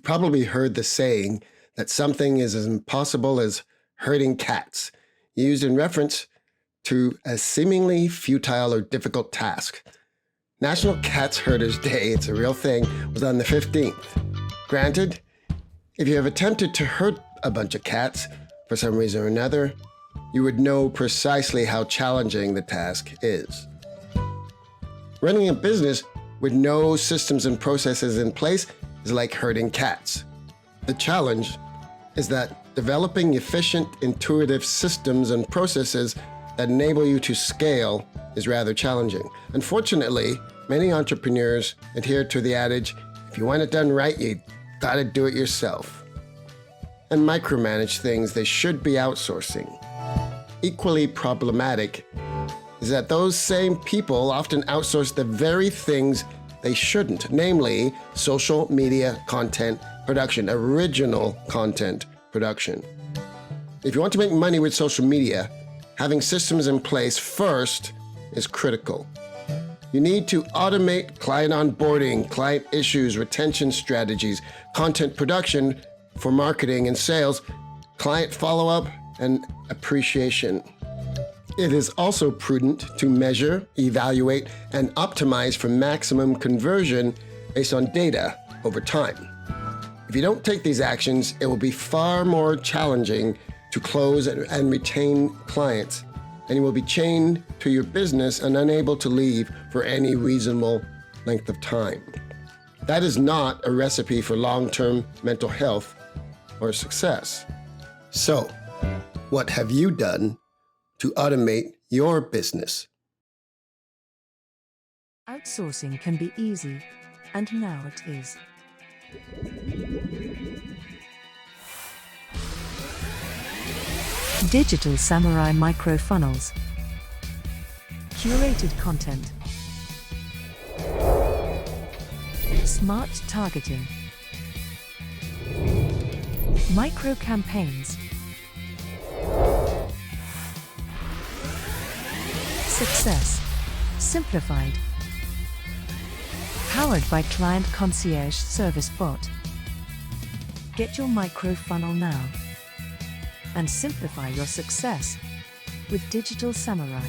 probably heard the saying that something is as impossible as herding cats, used in reference to a seemingly futile or difficult task. National Cats Herders Day, it's a real thing, was on the 15th. Granted, if you have attempted to herd a bunch of cats for some reason or another, you would know precisely how challenging the task is. Running a business with no systems and processes in place is like herding cats. The challenge is that developing efficient, intuitive systems and processes that enable you to scale is rather challenging. Unfortunately, many entrepreneurs adhere to the adage, if you want it done right, you gotta do it yourself, and micromanage things they should be outsourcing. Equally problematic is that those same people often outsource the very things they shouldn't, namely social media content production, original content production. If you want to make money with social media, having systems in place first is critical. You need to automate client onboarding, client issues, retention strategies, content production for marketing and sales, client follow-up, and appreciation. It is also prudent to measure, evaluate, and optimize for maximum conversion based on data over time. If you don't take these actions, it will be far more challenging to close and retain clients, and you will be chained to your business and unable to leave for any reasonable length of time. That is not a recipe for long-term mental health or success. So, what have you done to automate your business? Outsourcing can be easy, and now it is. Digital Samurai Micro Funnels. Curated content. Smart targeting. Micro campaigns. Success simplified. Powered by Client Concierge Service Bot. Get your micro funnel now and simplify your success with Digital Samurai.